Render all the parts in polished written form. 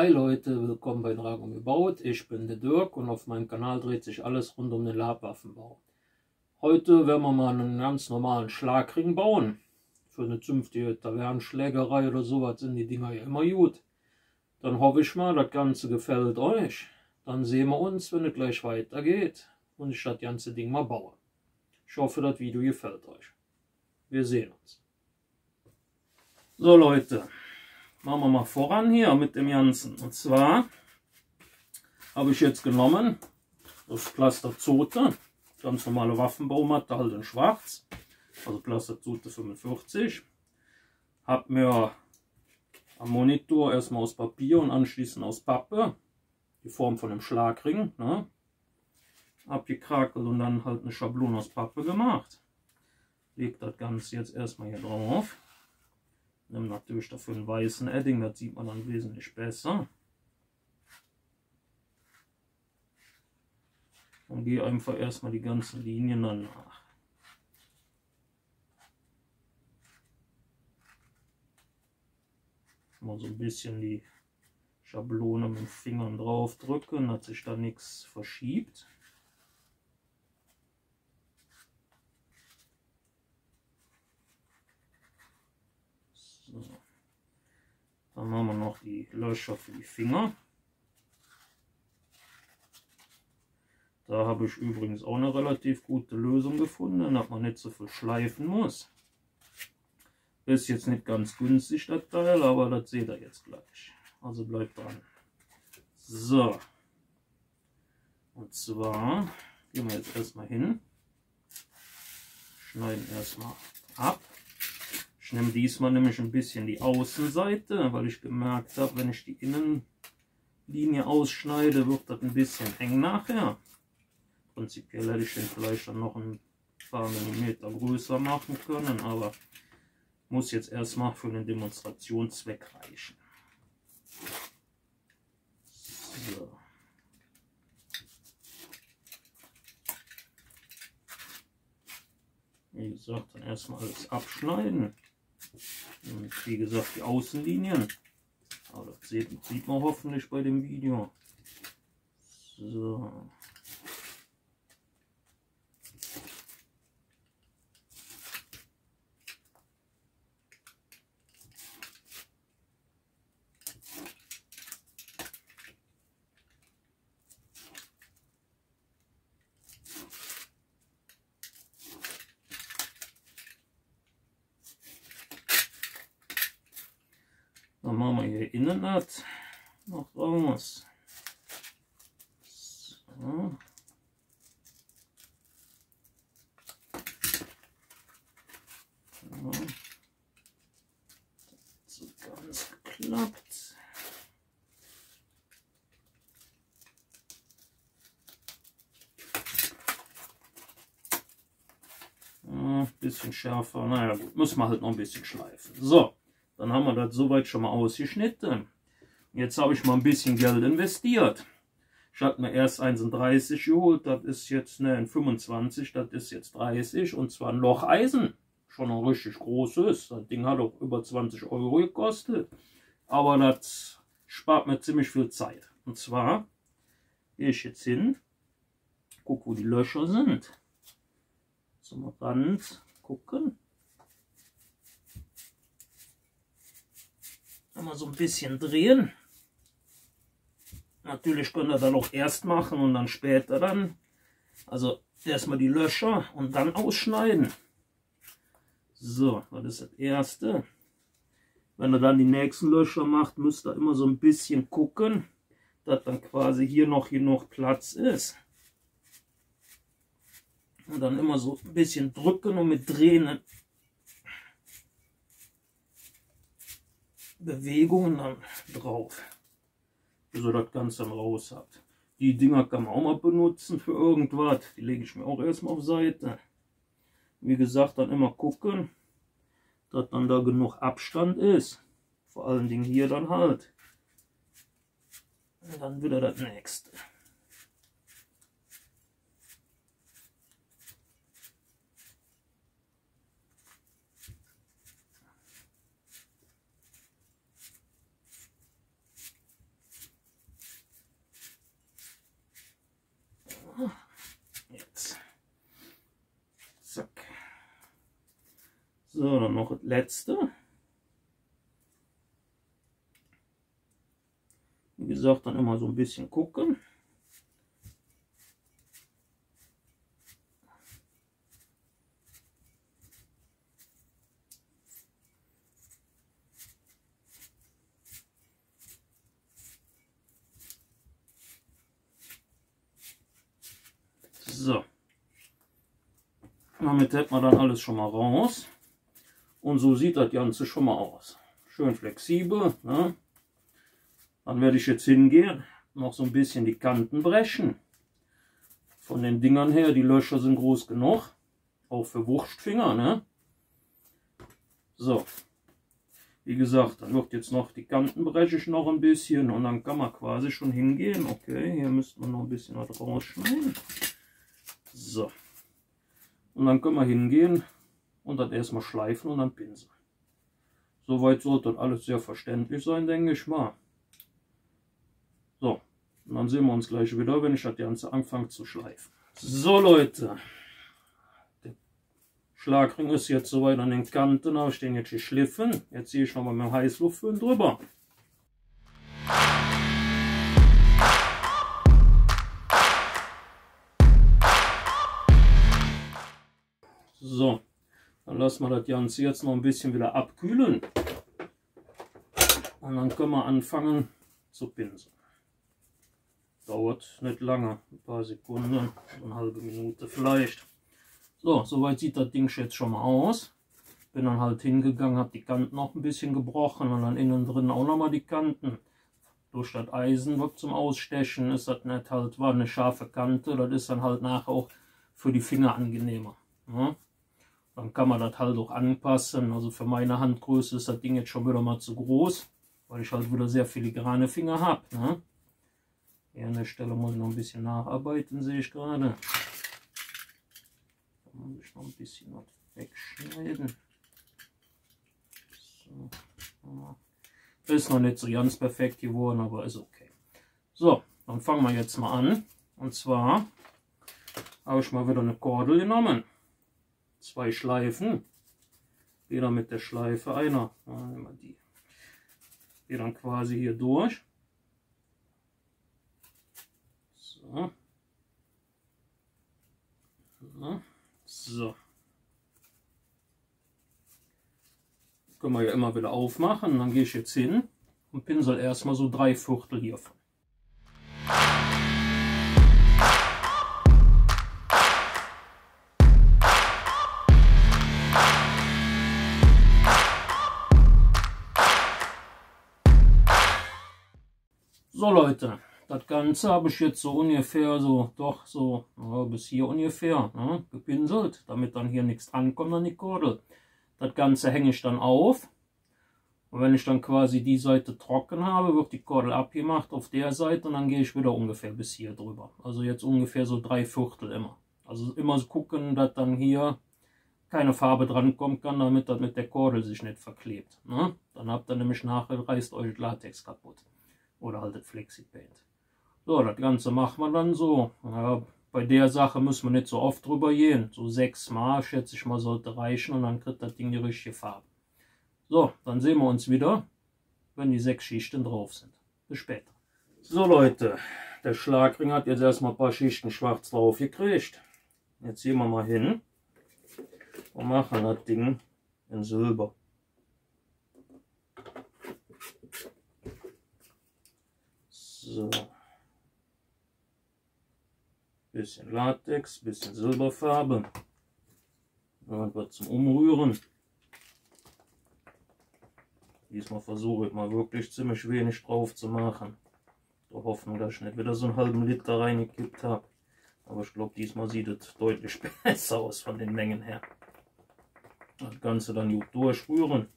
Hi Leute, willkommen bei Dragon gebaut. Ich bin der Dirk und auf meinem Kanal dreht sich alles rund um den Labwaffenbau. Heute werden wir mal einen ganz normalen Schlagring bauen. Für eine zünftige Tavernenschlägerei oder sowas sind die Dinger ja immer gut. Dann hoffe ich mal, das Ganze gefällt euch. Dann sehen wir uns, wenn es gleich weitergeht und ich das ganze Ding mal baue. Ich hoffe, das Video gefällt euch. Wir sehen uns. So Leute, machen wir mal voran hier mit dem Ganzen. Und zwar habe ich jetzt genommen das Cluster Zote, ganz normale Waffenbaumatte, halt in schwarz, also Cluster Zote 45. Habe mir am Monitor erstmal aus Papier und anschließend aus Pappe die Form von einem Schlagring, ne, abgekrakelt und dann halt eine Schablone aus Pappe gemacht. Lege das Ganze jetzt erstmal hier drauf. Nimm natürlich dafür einen weißen Edding, das sieht man dann wesentlich besser. Und gehe einfach erstmal die ganzen Linien dann nach. Mal so ein bisschen die Schablone mit den Fingern drauf drücken, dass sich da nichts verschiebt. So. Dann haben wir noch die Löcher für die Finger. Da habe ich übrigens auch eine relativ gute Lösung gefunden, dass man nicht so viel schleifen muss. Ist jetzt nicht ganz günstig das Teil, aber das seht ihr jetzt gleich. Also bleibt dran. So. Und zwar gehen wir jetzt erstmal hin. Schneiden erstmal ab. Ich nehme diesmal nämlich ein bisschen die Außenseite, weil ich gemerkt habe, wenn ich die Innenlinie ausschneide, wird das ein bisschen eng nachher. Prinzipiell hätte ich den vielleicht dann noch ein paar Millimeter größer machen können, aber muss jetzt erstmal für den Demonstrationszweck reichen. So. Wie gesagt, dann erstmal alles abschneiden. Und wie gesagt, die Außenlinien. Aber das sieht man hoffentlich bei dem Video. So. Dann machen wir hier innen das noch raus. So. Ja. So ganz geklappt. Ja, bisschen schärfer, naja gut, muss man halt noch ein bisschen schleifen. So. Dann haben wir das soweit schon mal ausgeschnitten. Jetzt habe ich mal ein bisschen Geld investiert. Ich hatte mir erst 1,30 geholt, das ist jetzt ein 25, das ist jetzt 30 und zwar ein Locheisen. Schon ein richtig großes. Das Ding hat auch über 20 Euro gekostet. Aber das spart mir ziemlich viel Zeit. Und zwar gehe ich jetzt hin, gucke, wo die Löcher sind. Zum Rand gucken. Mal so ein bisschen drehen. Natürlich könnt ihr das auch erst machen und dann später dann. Also erstmal die Löcher und dann ausschneiden. So, das ist das erste. Wenn ihr dann die nächsten Löcher macht, müsst ihr immer so ein bisschen gucken, dass dann quasi hier noch genug Platz ist. Und dann immer so ein bisschen drücken und mit drehenden Bewegungen dann drauf, bis ihr das Ganze dann raus habt. Die Dinger kann man auch mal benutzen für irgendwas. Die lege ich mir auch erstmal auf Seite. Wie gesagt, dann immer gucken, dass dann da genug Abstand ist. Vor allen Dingen hier dann halt. Und dann wieder das nächste. So, dann noch das letzte. Wie gesagt, dann immer so ein bisschen gucken. So, damit hätten wir dann alles schon mal raus. Und so sieht das Ganze schon mal aus. Schön flexibel. Ne? Dann werde ich jetzt hingehen, noch so ein bisschen die Kanten brechen. Von den Dingern her, die Löcher sind groß genug. Auch für Wurstfinger. Ne? So, wie gesagt, dann wird jetzt noch die Kanten breche ich noch ein bisschen. Und dann kann man quasi schon hingehen. Okay, hier müsste man noch ein bisschen was rausschneiden. So. Und dann können wir hingehen und das erstmal schleifen und dann pinseln. Soweit sollte das alles sehr verständlich sein, denke ich mal. So, und dann sehen wir uns gleich wieder, wenn ich das Ganze anfange zu schleifen. So Leute, der Schlagring ist jetzt soweit an den Kanten, habe ich den jetzt geschliffen. Jetzt ziehe ich nochmal mit dem Heißluftföhn drüber. So, dann lassen wir das Ganze jetzt noch ein bisschen wieder abkühlen. Und dann können wir anfangen zu pinseln. Dauert nicht lange, ein paar Sekunden, eine halbe Minute vielleicht. So, soweit sieht das Ding jetzt schon mal aus. Bin dann halt hingegangen, habe die Kanten noch ein bisschen gebrochen und dann innen drin auch nochmal die Kanten. Durch das Eisen wird zum Ausstechen, ist das nicht halt, war eine scharfe Kante, das ist dann halt nachher auch für die Finger angenehmer. Ja? Dann kann man das halt auch anpassen. Also für meine Handgröße ist das Ding jetzt schon wieder mal zu groß, weil ich halt wieder sehr filigrane Finger habe. Ne? Hier an der Stelle muss ich noch ein bisschen nacharbeiten, sehe ich gerade. Da muss ich noch ein bisschen was wegschneiden. So. Ist noch nicht so ganz perfekt geworden, aber ist okay. So, dann fangen wir jetzt mal an. Und zwar habe ich mal wieder eine Kordel genommen. 2 Schleifen. Jeder mit der Schleife einer. Nehmen wir die. Gehe dann quasi hier durch. So. So. Können wir ja immer wieder aufmachen. Dann gehe ich jetzt hin und pinsel erstmal so 3/4 hiervon. So Leute, das Ganze habe ich jetzt so ungefähr so, doch so ja, bis hier ungefähr ne, gepinselt, damit dann hier nichts drankommt an die Kordel. Das Ganze hänge ich dann auf und wenn ich dann quasi die Seite trocken habe, wird die Kordel abgemacht auf der Seite und dann gehe ich wieder ungefähr bis hier drüber. Also jetzt ungefähr so 3/4 immer. Also immer so gucken, dass dann hier keine Farbe dran kommen kann, damit das mit der Kordel sich nicht verklebt. Ne? Dann habt ihr nämlich nachher, reißt euch das Latex kaputt. Oder halt das Flexi-Paint. So, das Ganze macht man dann so. Ja, bei der Sache müssen wir nicht so oft drüber gehen. So 6 Mal, schätze ich mal, sollte reichen und dann kriegt das Ding die richtige Farbe. So, dann sehen wir uns wieder, wenn die 6 Schichten drauf sind. Bis später. So Leute, der Schlagring hat jetzt erstmal ein paar Schichten schwarz drauf gekriegt. Jetzt gehen wir mal hin und machen das Ding in Silber. So. Bisschen Latex, bisschen Silberfarbe. Und was zum Umrühren. Diesmal versuche ich mal wirklich ziemlich wenig drauf zu machen. Der Hoffnung, dass ich nicht wieder so einen halben Liter reingekippt habe. Aber ich glaube, diesmal sieht es deutlich besser aus von den Mengen her. Das Ganze dann gut durchrühren.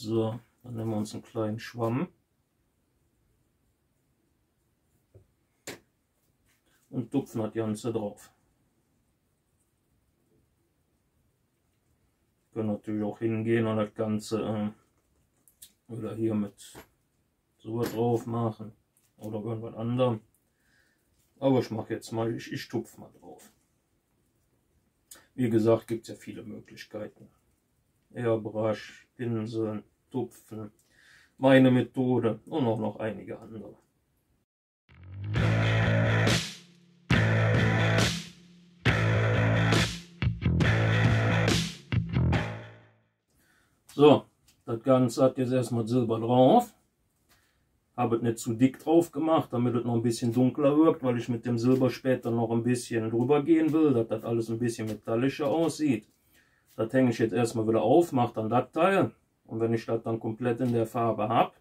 So, dann nehmen wir uns einen kleinen Schwamm und tupfen das Ganze drauf. Wir können natürlich auch hingehen und das Ganze wieder hier mit so drauf machen oder irgendwas anderem. Aber ich mache jetzt mal, ich tupfe mal drauf. Wie gesagt, gibt es ja viele Möglichkeiten. Airbrush, Pinseln, Tupfen, meine Methode und auch noch einige andere. So, das Ganze hat jetzt erstmal Silber drauf. Habe es nicht zu dick drauf gemacht, damit es noch ein bisschen dunkler wirkt, weil ich mit dem Silber später noch ein bisschen drüber gehen will, dass das alles ein bisschen metallischer aussieht. Das hänge ich jetzt erstmal wieder auf, mache dann das Teil. Und wenn ich das dann komplett in der Farbe habe,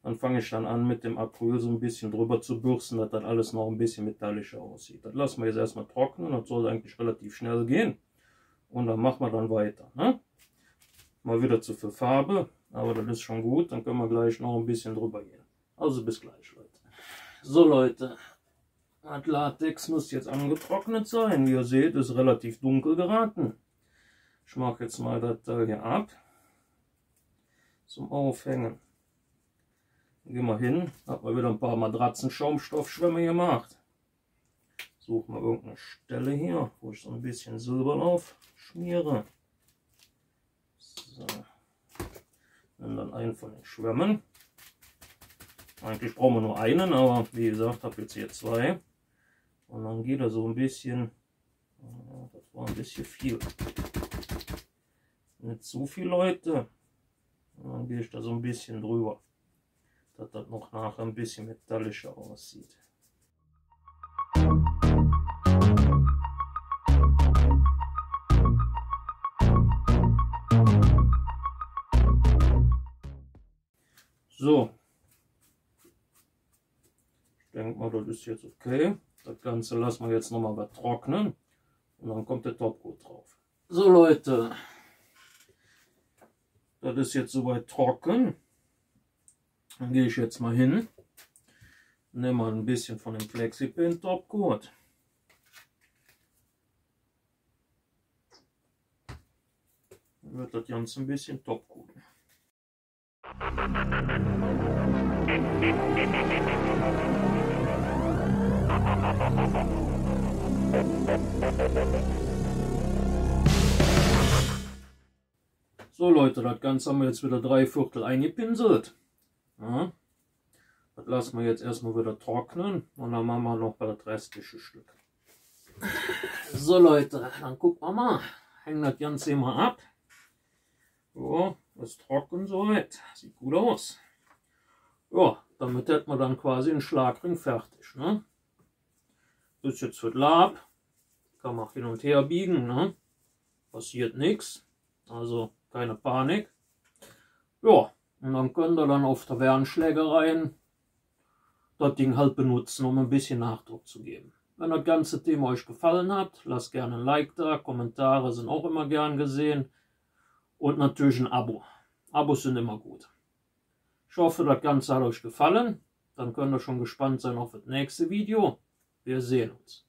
dann fange ich dann an mit dem Acryl so ein bisschen drüber zu bürsten, dass das alles noch ein bisschen metallischer aussieht. Das lassen wir jetzt erstmal trocknen, das soll eigentlich relativ schnell gehen. Und dann machen wir dann weiter. Ne? Mal wieder zu viel Farbe, aber das ist schon gut, dann können wir gleich noch ein bisschen drüber gehen. Also bis gleich, Leute. So Leute, das Latex muss jetzt angetrocknet sein. Wie ihr seht, ist relativ dunkel geraten. Ich mache jetzt mal das Teil hier ab zum Aufhängen. Gehen wir hin, hat man wieder ein paar Matratzen-Schaumstoffschwämme gemacht. Suche mal irgendeine Stelle hier, wo ich so ein bisschen Silber drauf schmiere. So. Nimm dann einen von den Schwämmen. Eigentlich brauchen wir nur einen, aber wie gesagt, habe jetzt hier zwei. Und dann geht er so ein bisschen, das war ein bisschen viel. Nicht zu viele Leute. Und dann gehe ich da so ein bisschen drüber, dass das noch nachher ein bisschen metallischer aussieht. So. Ich denke mal, das ist jetzt okay. Das Ganze lassen wir jetzt nochmal trocknen und dann kommt der Topcoat drauf. So Leute, das ist jetzt soweit trocken. Dann gehe ich jetzt mal hin, nehme mal ein bisschen von dem Flexipaint Topcoat. Dann wird das Ganze ein bisschen topcoaten. So Leute, das Ganze haben wir jetzt wieder 3/4 eingepinselt. Ja, das lassen wir jetzt erstmal wieder trocknen und dann machen wir noch das restliche Stück. So Leute, dann gucken wir mal. Hängen das Ganze immer ab. So, ist trocken soweit. Sieht gut aus. Ja, damit hätten wir dann quasi einen Schlagring fertig. Ne? Das ist jetzt für das Lab. Kann man hin und her biegen. Ne? Passiert nichts. Also keine Panik. Ja, und dann könnt ihr dann auf Tavernenschlägereien das Ding halt benutzen, um ein bisschen Nachdruck zu geben. Wenn das ganze Thema euch gefallen hat, lasst gerne ein Like da. Kommentare sind auch immer gern gesehen. Und natürlich ein Abo. Abos sind immer gut. Ich hoffe, das Ganze hat euch gefallen. Dann könnt ihr schon gespannt sein auf das nächste Video. Wir sehen uns.